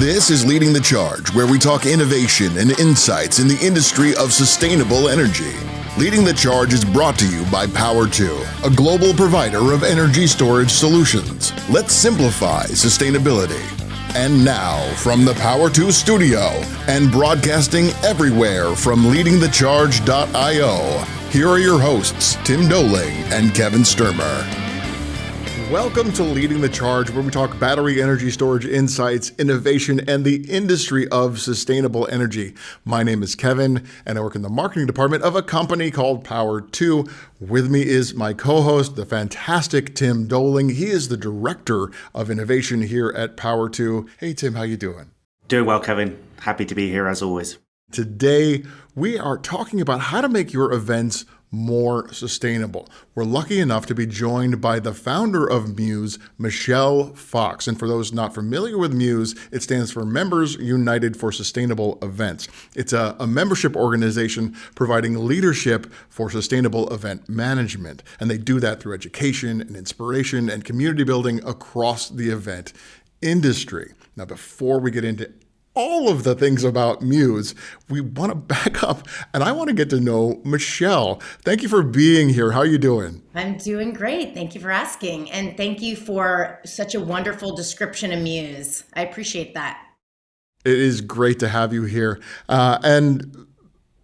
This is Leading the Charge, where we talk innovation and insights in the industry of sustainable energy. Leading the Charge is brought to you by POWR2, a global provider of energy storage solutions. Let's simplify sustainability. And now, from the POWR2 studio and broadcasting everywhere from leadingthecharge.io, here are your hosts, Tim Doling and Kevin Sturmer. Welcome to Leading the Charge, where we talk battery energy storage insights, innovation, and the industry of sustainable energy. My name is Kevin, and I work in the marketing department of a company called POWR2. With me is my co-host, the fantastic Tim Doling. He is the director of innovation here at POWR2. Hey, Tim, how you doing? Doing well, Kevin. Happy to be here as always. Today, we are talking about how to make your events more sustainable. We're lucky enough to be joined by the founder of MUSE, Michelle Fox. And for those not familiar with MUSE, it stands for Members United for Sustainable Events. It's a membership organization providing leadership for sustainable event management. And they do that through education and inspiration and community building across the event industry. Now, before we get into all of the things about MUSE, we want to back up and I want to get to know Michelle. Thank you for being here. How are you doing? I'm doing great. Thank you for asking. And thank you for such a wonderful description of MUSE. I appreciate that. It is great to have you here. And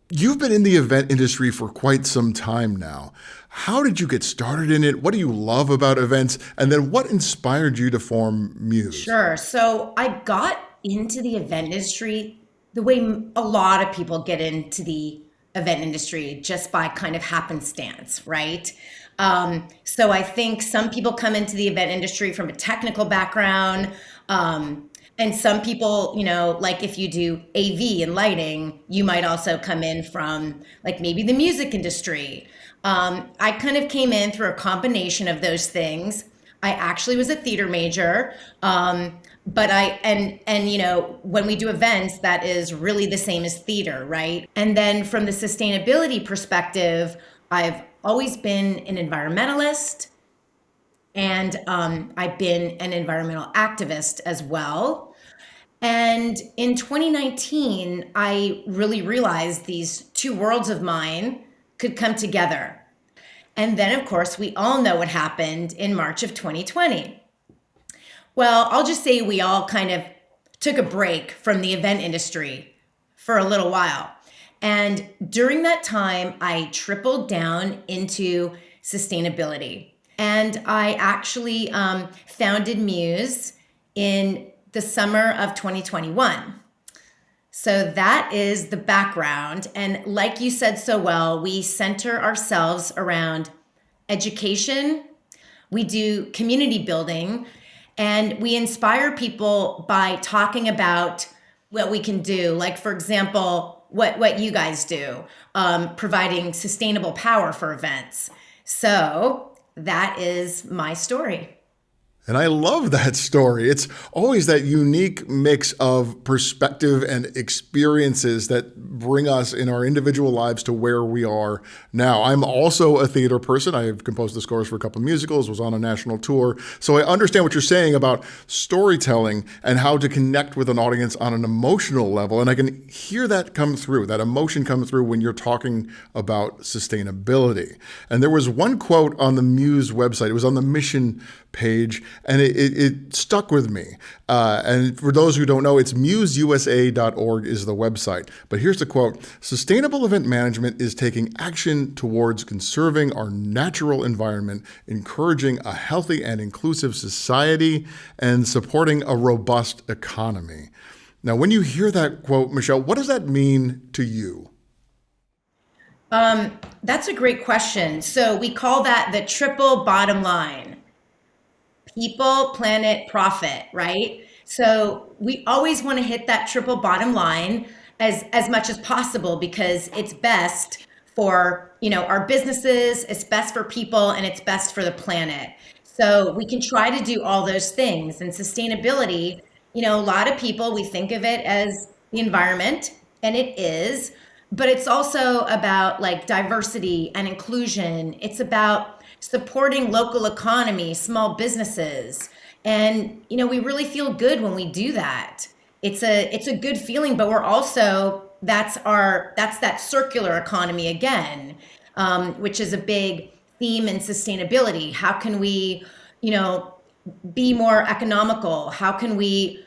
you've been in the event industry for quite some time now. How did you get started in it? What do you love about events? And then what inspired you to form MUSE? Sure. So I got into the event industry the way a lot of people get into the event industry, just by kind of happenstance, right? So I think some people come into the event industry from a technical background, and some people, like if you do AV and lighting, you might also come in from like maybe the music industry. I kind of came in through a combination of those things. I actually was a theater major. But when we do events, that is really the same as theater, right? And then from the sustainability perspective, I've always been an environmentalist, and I've been an environmental activist as well. And in 2019, I really realized these two worlds of mine could come together. And then, of course, we all know what happened in March of 2020. Well, I'll just say we all kind of took a break from the event industry for a little while. And during that time, I tripled down into sustainability. And I actually founded MUSE in the summer of 2021. So that is the background. And like you said so well, we center ourselves around education. We do community building. And we inspire people by talking about what we can do. Like, for example, what you guys do, providing sustainable power for events. So that is my story. And I love that story. It's always that unique mix of perspective and experiences that bring us in our individual lives to where we are now. I'm also a theater person. I have composed the scores for a couple of musicals, was on a national tour. So I understand what you're saying about storytelling and how to connect with an audience on an emotional level. And I can hear that come through, that emotion come through when you're talking about sustainability. And there was one quote on the MUSE website. It was on the mission page, and it stuck with me. And for those who don't know, it's museusa.org is the website. But here's the quote: "Sustainable event management is taking action towards conserving our natural environment, encouraging a healthy and inclusive society, and supporting a robust economy." Now, when you hear that quote, Michelle, what does that mean to you? That's a great question. So we call that the triple bottom line. People, planet, profit, right? So we always want to hit that triple bottom line as much as possible, because it's best for, our businesses, it's best for people, and it's best for the planet. So we can try to do all those things. And sustainability, a lot of people, we think of it as the environment, and it is, but it's also about like diversity and inclusion. It's about supporting local economy, small businesses. And, we really feel good when we do that. it's a good feeling, but we're also that's that circular economy again, which is a big theme in sustainability. How can we, you know, be more economical? How can we,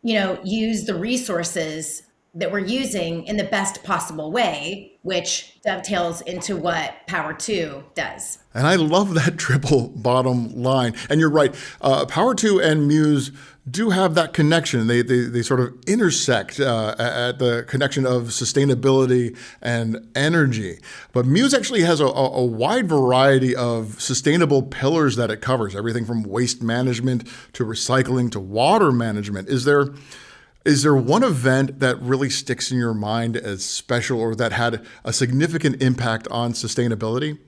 use the resources that we're using in the best possible way, which dovetails into what Power 2 does. And I love that triple bottom line. And you're right. POWR2 and MUSE do have that connection. They sort of intersect at the connection of sustainability and energy. But MUSE actually has a wide variety of sustainable pillars that it covers, everything from waste management to recycling to water management. Is there one event that really sticks in your mind as special or that had a significant impact on sustainability?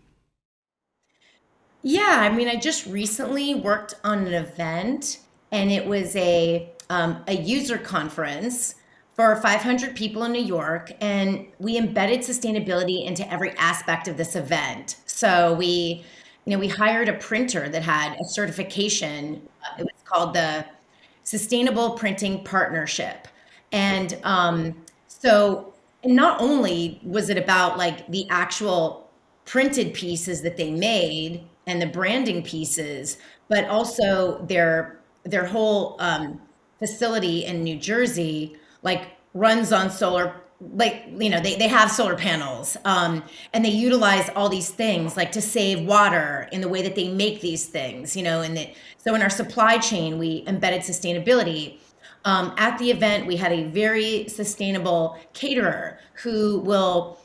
Yeah, I mean, I just recently worked on an event, and it was a user conference for 500 people in New York, and we embedded sustainability into every aspect of this event. So we hired a printer that had a certification. It was called the Sustainable Printing Partnership, and so not only was it about like the actual printed pieces that they made and the branding pieces, but also their whole facility in New Jersey like runs on solar, like they have solar panels, and they utilize all these things like to save water in the way that they make these things, so in our supply chain we embedded sustainability. At the event, we had a very sustainable caterer who will,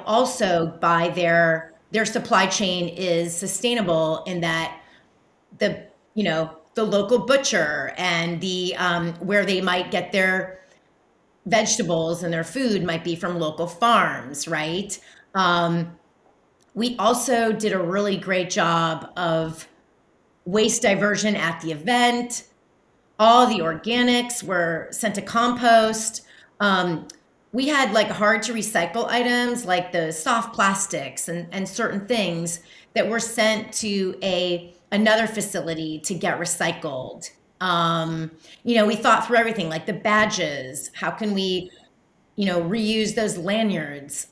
also buy their supply chain is sustainable in that the local butcher and the where they might get their vegetables and their food might be from local farms, right? We also did a really great job of waste diversion at the event. All the organics were sent to compost. We had like hard to recycle items like the soft plastics and certain things that were sent to another facility to get recycled. We thought through everything like the badges. How can we, reuse those lanyards?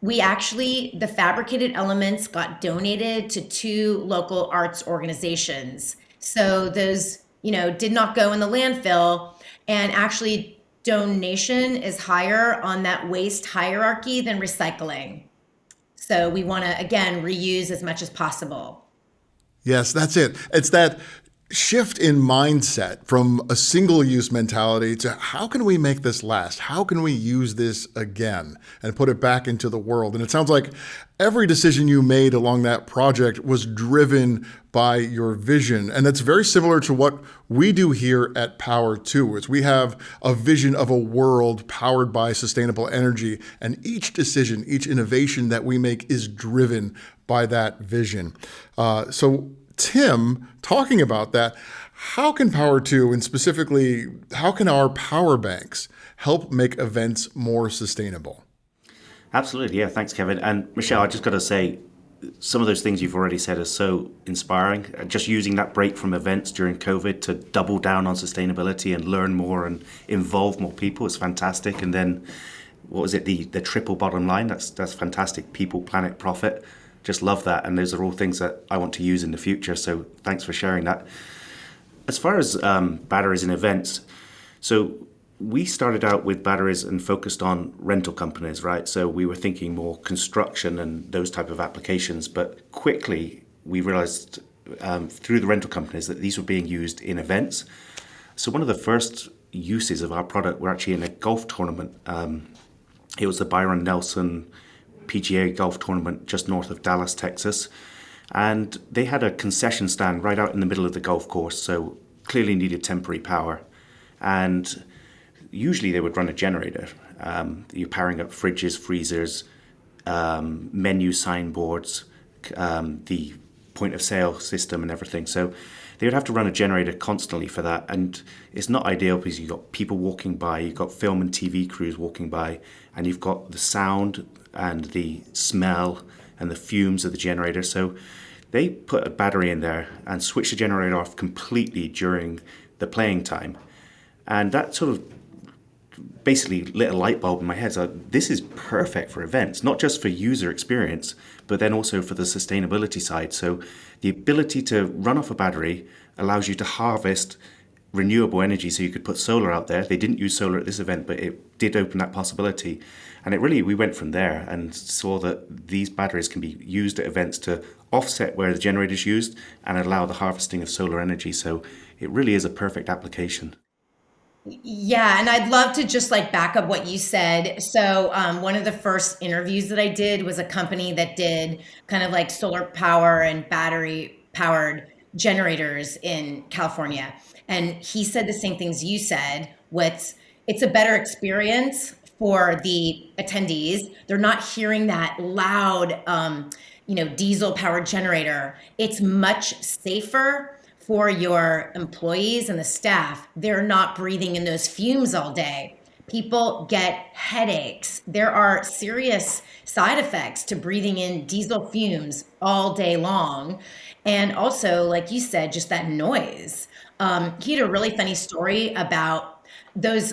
The fabricated elements got donated to two local arts organizations. So those, did not go in the landfill, and actually donation is higher on that waste hierarchy than recycling. So we want to, again, reuse as much as possible. Yes, that's it. It's that shift in mindset from a single use mentality to how can we make this last? How can we use this again and put it back into the world? And it sounds like every decision you made along that project was driven by your vision. And that's very similar to what we do here at POWR2. Is we have a vision of a world powered by sustainable energy, and each decision, each innovation that we make is driven by that vision. So Tim, talking about that, how can POWR2 and specifically how can our power banks help make events more sustainable? Absolutely. Yeah. Thanks, Kevin. And Michelle, I just got to say, some of those things you've already said are so inspiring. Just using that break from events during COVID to double down on sustainability and learn more and involve more people is fantastic. And then, what was it? The triple bottom line. That's fantastic. People, planet, profit. Just love that. And those are all things that I want to use in the future. So thanks for sharing that. As far as batteries and events, so we started out with batteries and focused on rental companies, right? So we were thinking more construction and those type of applications. But quickly we realized through the rental companies that these were being used in events. So one of the first uses of our product were actually in a golf tournament. It was the Byron Nelson PGA golf tournament just north of Dallas, Texas. And they had a concession stand right out in the middle of the golf course, so clearly needed temporary power. And usually they would run a generator. You're powering up fridges, freezers, menu signboards, the point of sale system and everything. So they would have to run a generator constantly for that. And it's not ideal because you've got people walking by, you've got film and TV crews walking by, and you've got the sound and the smell and the fumes of the generator. So they put a battery in there and switched the generator off completely during the playing time. And that sort of basically lit a light bulb in my head. So this is perfect for events, not just for user experience, but then also for the sustainability side. So the ability to run off a battery allows you to harvest renewable energy. So you could put solar out there. They didn't use solar at this event, but it did open that possibility. And we went from there and saw that these batteries can be used at events to offset where the generator's used and allow the harvesting of solar energy. So it really is a perfect application. Yeah, and I'd love to just like back up what you said. So, one of the first interviews that I did was a company that did kind of like solar power and battery powered generators in California. And he said the same things you said. It's a better experience for the attendees. They're not hearing that loud, diesel powered generator. It's much safer for your employees and the staff. They're not breathing in those fumes all day. People get headaches. There are serious side effects to breathing in diesel fumes all day long. And also, like you said, just that noise. He had a really funny story about those.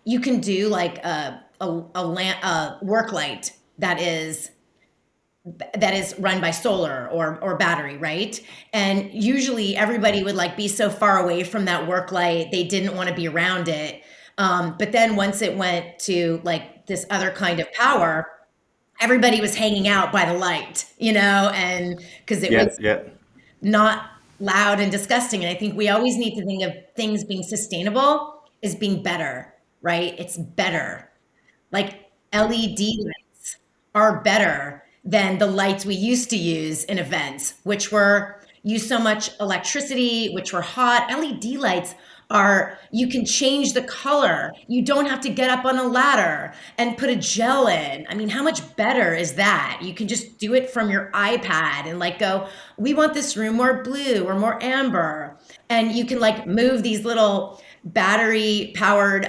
You can do like a work light that is run by solar or battery, right? And usually everybody would like be so far away from that work light, they didn't want to be around it. But then once it went to like this other kind of power, everybody was hanging out by the light, and because it was not loud and disgusting. And I think we always need to think of things being sustainable as being better, right? It's better. Like LED lights are better than the lights we used to use in events, which were use so much electricity, which were hot. LED lights you can change the color. You don't have to get up on a ladder and put a gel in. I mean, how much better is that? You can just do it from your iPad and like go, we want this room more blue or more amber. And you can like move these little battery powered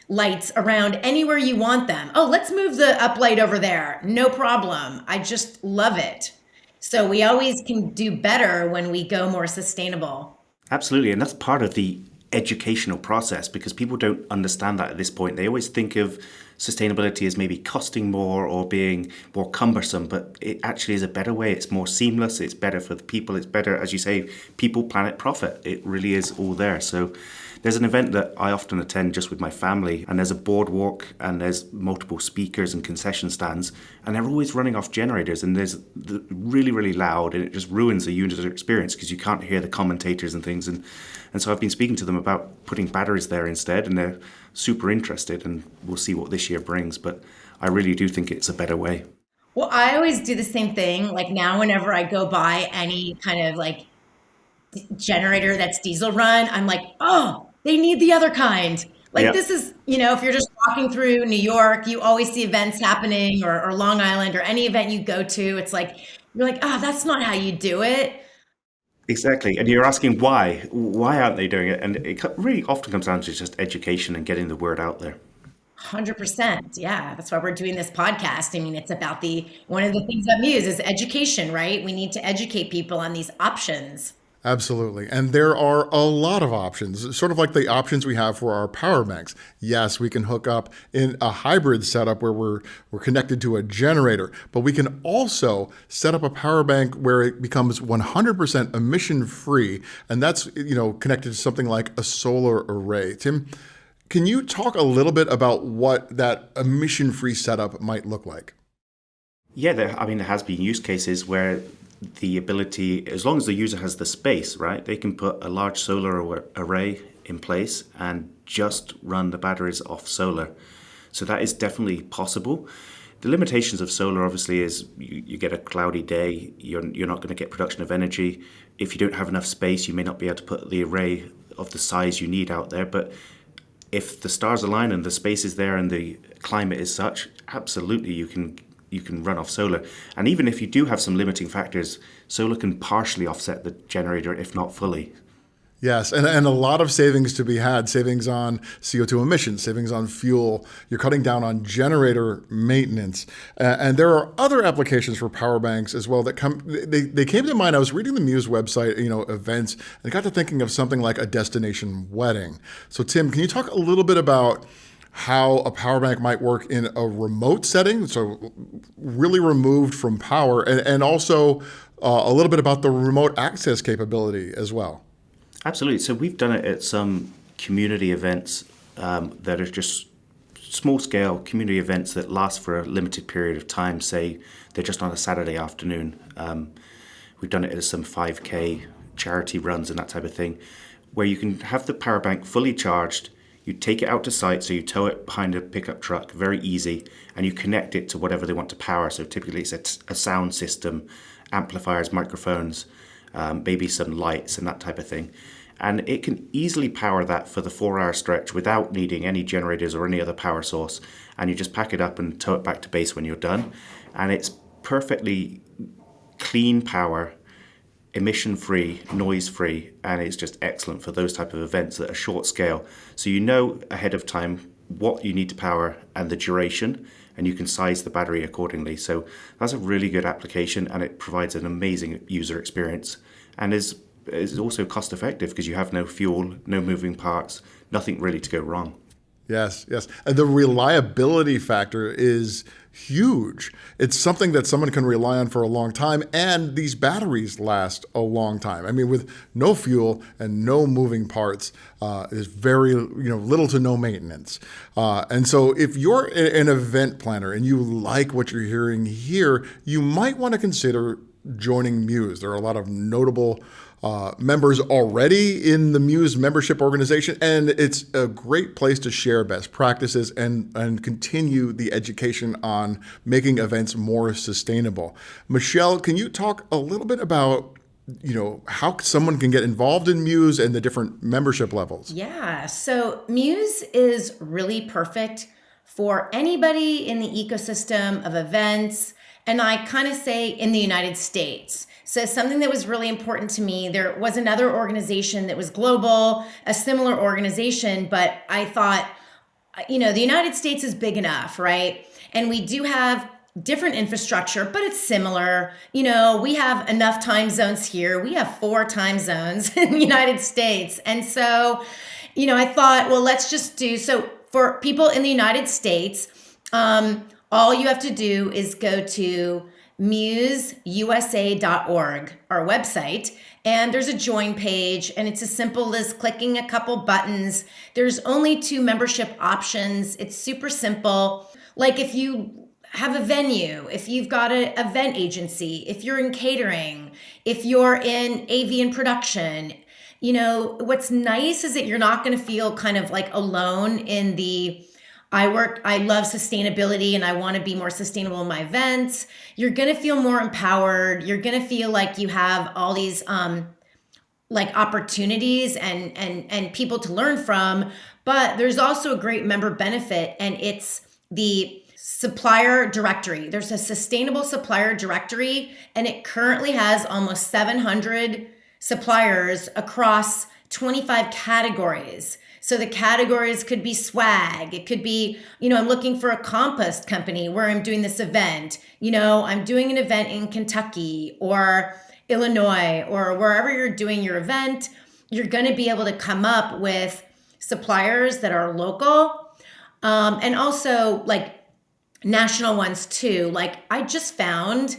lights around anywhere you want them. Oh, let's move the uplight over there. No problem. I just love it. So we always can do better when we go more sustainable. Absolutely. And that's part of the educational process because people don't understand that at this point. They always think of sustainability as maybe costing more or being more cumbersome, but it actually is a better way. It's more seamless. It's better for the people. It's better, as you say, people, planet, profit. It really is all there. So there's an event that I often attend just with my family, and there's a boardwalk and there's multiple speakers and concession stands, and they're always running off generators, and there's really, really loud, and it just ruins the user experience because you can't hear the commentators and things. And so I've been speaking to them about putting batteries there instead, and they're super interested, and we'll see what this year brings. But I really do think it's a better way. Well, I always do the same thing. Like now, whenever I go by any kind of like generator that's diesel run, I'm like, oh, they need the other kind. Like this is, if you're just walking through New York, you always see events happening or Long Island or any event you go to. It's like, you're like, that's not how you do it. Exactly. And you're asking why? Why aren't they doing it? And it really often comes down to just education and getting the word out there. 100%. Yeah. That's why we're doing this podcast. I mean, it's about one of the things that Muse is education, right? We need to educate people on these options. Absolutely. And there are a lot of options, sort of like the options we have for our power banks. Yes, we can hook up in a hybrid setup where we're connected to a generator, but we can also set up a power bank where it becomes 100% emission free. And that's, connected to something like a solar array. Tim, can you talk a little bit about what that emission free setup might look like? Yeah, there has been use cases where the ability, as long as the user has the space, right, they can put a large solar array in place and just run the batteries off solar. So that is definitely possible. The limitations of solar obviously is you get a cloudy day, you're not going to get production of energy. If you don't have enough space, you may not be able to put the array of the size you need out there. But if the stars align and the space is there and the climate is such, absolutely you can run off solar. And even if you do have some limiting factors, solar can partially offset the generator, if not fully. Yes, and a lot of savings to be had, savings on CO2 emissions, savings on fuel. You're cutting down on generator maintenance. And there are other applications for power banks as well that they came to mind. I was reading the Muse website, events, and I got to thinking of something like a destination wedding. So Tim, can you talk a little bit about how a power bank might work in a remote setting, so really removed from power, and also a little bit about the remote access capability as well? Absolutely. So we've done it at some community events that are just small scale community events that last for a limited period of time. Say they're just on a Saturday afternoon. We've done it at some 5K charity runs and that type of thing, where you can have the power bank fully charged. You take it out to site, so you tow it behind a pickup truck, very easy, and you connect it to whatever they want to power. So typically it's a sound system, amplifiers, microphones, maybe some lights and that type of thing. And it can easily power that for the 4-hour stretch without needing any generators or any other power source. And you just pack it up and tow it back to base when you're done. And it's perfectly clean power, emission-free, noise-free, and it's just excellent for those type of events that are short scale. So you know ahead of time what you need to power and the duration, and you can size the battery accordingly. So that's a really good application, and it provides an amazing user experience, and is also cost effective because you have no fuel, no moving parts, nothing really to go wrong. Yes, yes. And the reliability factor is huge. It's something that someone can rely on for a long time, and these batteries last a long time. I mean, with no fuel and no moving parts, there's very little to no maintenance. And so if you're an event planner and you like what you're hearing here, you might want to consider joining Muse. There are a lot of notable members already in the Muse membership organization, and it's a great place to share best practices and continue the education on making events more sustainable. Michelle, can you talk a little bit about how someone can get involved in Muse and the different membership levels? Yeah, so Muse is really perfect for anybody in the ecosystem of events, and I kind of say in the United States. So something that was really important to me, there was another organization that was global, a similar organization, but I thought, the United States is big enough, right? And we do have different infrastructure, but it's similar. We have enough time zones here. We have 4 time zones in the United States. And so, I thought, well, let's just so for people in the United States, all you have to do is go to museusa.org, our website, and there's a join page, and it's as simple as clicking a couple buttons. There's only 2 membership options. It's super simple. Like if you have a venue, if you've got an event agency, if you're in catering, if you're in AV and production, what's nice is that you're not going to feel kind of like alone in the I love sustainability and I want to be more sustainable in my events. You're going to feel more empowered. You're going to feel like you have all these like opportunities and people to learn from, but there's also a great member benefit, and it's the supplier directory. There's a sustainable supplier directory, and it currently has almost 700 suppliers across 25 categories. So the categories could be swag. It could be, I'm looking for a compost company where I'm doing this event. I'm doing an event in Kentucky or Illinois or wherever you're doing your event. You're going to be able to come up with suppliers that are local, and also like national ones too. Like I just found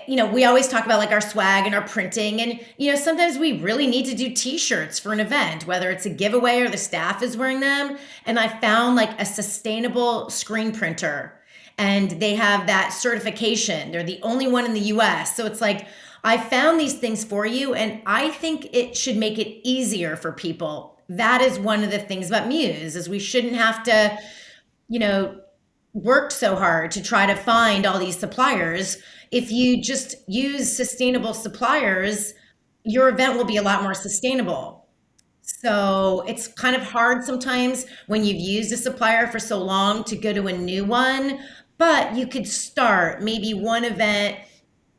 we always talk about like our swag and our printing, and sometimes we really need to do t-shirts for an event, whether it's a giveaway or the staff is wearing them. And I found like a sustainable screen printer, and they have that certification. They're the only one in the US. So it's like, I found these things for you, and I think it should make it easier for people. That is one of the things about Muse, is we shouldn't have to, work so hard to try to find all these suppliers. If you just use sustainable suppliers, your event will be a lot more sustainable. So it's kind of hard sometimes when you've used a supplier for so long to go to a new one, but you could start maybe one event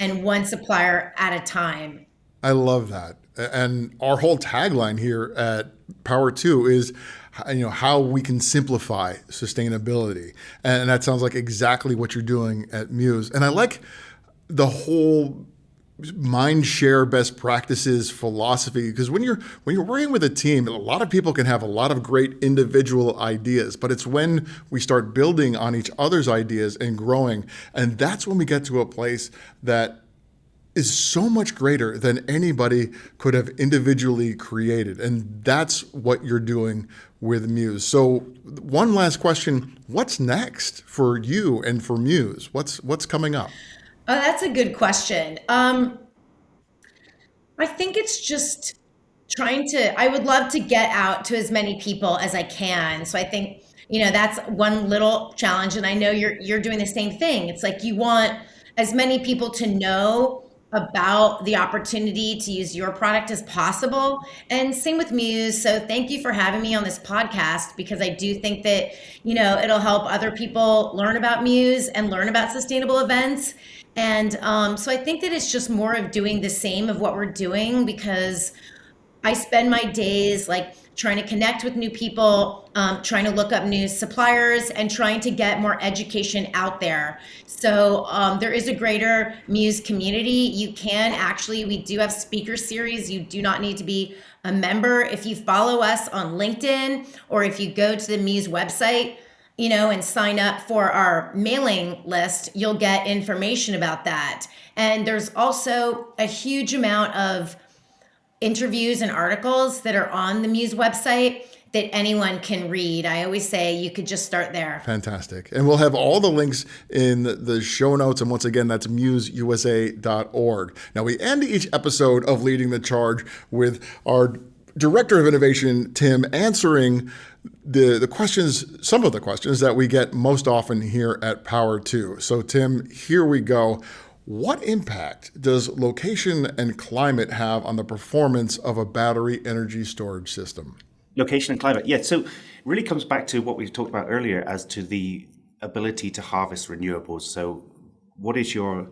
and one supplier at a time. I love that. And our whole tagline here at Power2 is, how we can simplify sustainability. And that sounds like exactly what you're doing at Muse. And I like the whole mind share best practices philosophy, because when you're working with a team, a lot of people can have a lot of great individual ideas, but it's when we start building on each other's ideas and growing, and that's when we get to a place that is so much greater than anybody could have individually created. And that's what you're doing with Muse. So one last question, what's next for you and for Muse? What's coming up? Oh, that's a good question. I think it's just I would love to get out to as many people as I can. So I think, that's one little challenge. And I know you're doing the same thing. It's like you want as many people to know about the opportunity to use your product as possible. And same with Muse. So thank you for having me on this podcast, because I do think that, it'll help other people learn about Muse and learn about sustainable events. And so I think that it's just more of doing the same of what we're doing, because I spend my days like trying to connect with new people, trying to look up new suppliers, and trying to get more education out there. So there is a greater Muse community. We do have speaker series. You do not need to be a member. If you follow us on LinkedIn, or if you go to the Muse website, and sign up for our mailing list, you'll get information about that. And there's also a huge amount of interviews and articles that are on the Muse website that anyone can read. I always say you could just start there. Fantastic. And we'll have all the links in the show notes. And once again, that's museusa.org. Now, we end each episode of Leading the Charge with our Director of Innovation, Tim, answering the questions, some of the questions that we get most often here at Power2. So, Tim, here we go. What impact does location and climate have on the performance of a battery energy storage system? Location and climate. Yeah, so it really comes back to what we talked about earlier as to the ability to harvest renewables. So what is your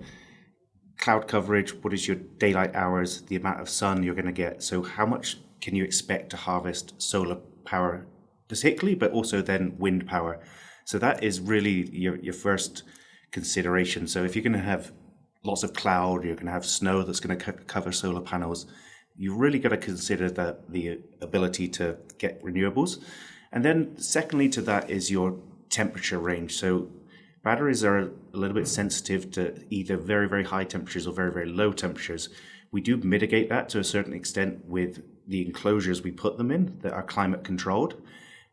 cloud coverage? What is your daylight hours? The amount of sun you're going to get? So how much can you expect to harvest solar power particularly, but also then wind power? So that is really your first consideration. So if you're going to have lots of cloud, you're going to have snow that's going to cover solar panels, you've really got to consider that the ability to get renewables. And then secondly to that is your temperature range. So batteries are a little bit sensitive to either very, very high temperatures or very, very low temperatures. We do mitigate that to a certain extent with the enclosures we put them in that are climate controlled.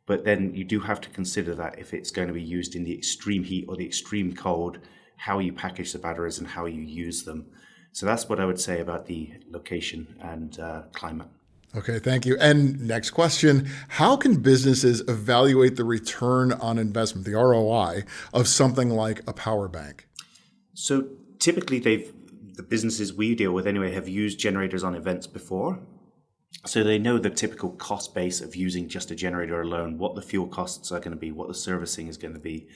But then you do have to consider that if it's going to be used in the extreme heat or the extreme cold, how you package the batteries and how you use them. So that's what I would say about the location and climate. Okay, thank you. And next question, how can businesses evaluate the return on investment, the ROI, of something like a power bank? So typically the businesses we deal with anyway have used generators on events before. So they know the typical cost base of using just a generator alone, what the fuel costs are going to be, what the servicing is going to be,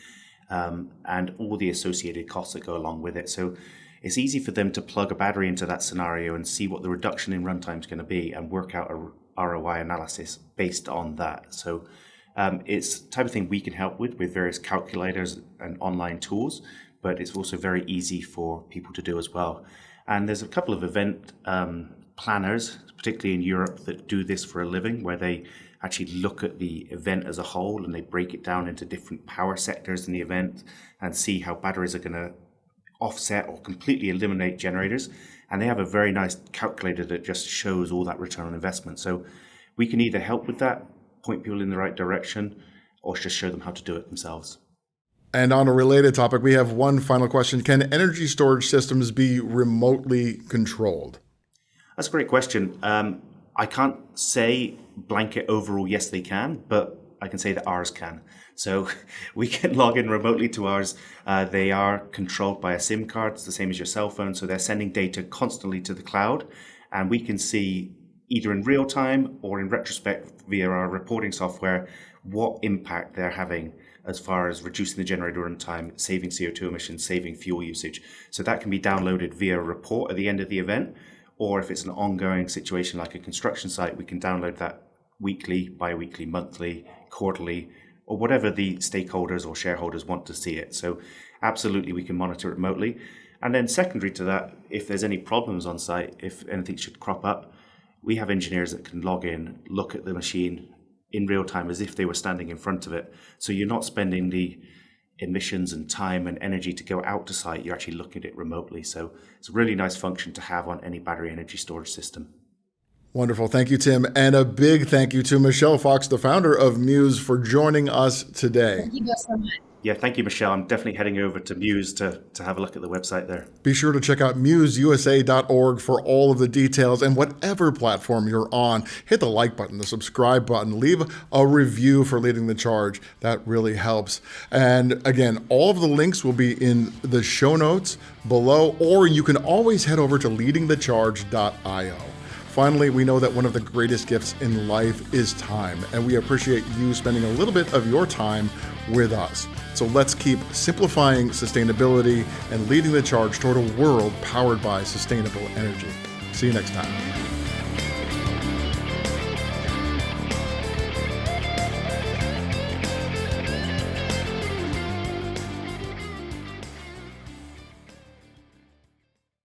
and all the associated costs that go along with it. So it's easy for them to plug a battery into that scenario and see what the reduction in runtime is going to be and work out a ROI analysis based on that. So it's the type of thing we can help with various calculators and online tools, but it's also very easy for people to do as well. And there's a couple of event planners, particularly in Europe, that do this for a living, where they actually look at the event as a whole and they break it down into different power sectors in the event and see how batteries are going to offset or completely eliminate generators. And they have a very nice calculator that just shows all that return on investment. So we can either help with that, point people in the right direction, or just show them how to do it themselves. And on a related topic, we have one final question. Can energy storage systems be remotely controlled? That's a great question. I can't say blanket overall, yes, they can, but I can say that ours can. So we can log in remotely to ours. They are controlled by a SIM card. It's the same as your cell phone. So they're sending data constantly to the cloud. And we can see either in real time or in retrospect via our reporting software what impact they're having as far as reducing the generator runtime, saving CO2 emissions, saving fuel usage. So that can be downloaded via a report at the end of the event, Or if it's an ongoing situation like a construction site, we can download that weekly, bi-weekly, monthly, quarterly, or whatever the stakeholders or shareholders want to see it. So absolutely, we can monitor it remotely. And then secondary to that, if there's any problems on site, if anything should crop up, we have engineers that can log in, look at the machine in real time as if they were standing in front of it. So you're not spending the emissions and time and energy to go out to site, you're actually looking at it remotely. So it's a really nice function to have on any battery energy storage system. Wonderful. Thank you, Tim. And a big thank you to Michelle Fox, the founder of MUSE, for joining us today. Thank you both so much. Yeah, thank you, Michelle. I'm definitely heading over to MUSE to have a look at the website there. Be sure to check out museusa.org for all of the details, and whatever platform you're on, hit the like button, the subscribe button, leave a review for Leading the Charge. That really helps. And again, all of the links will be in the show notes below, or you can always head over to leadingthecharge.io. Finally, we know that one of the greatest gifts in life is time, and we appreciate you spending a little bit of your time with us. So let's keep simplifying sustainability and leading the charge toward a world powered by sustainable energy. See you next time.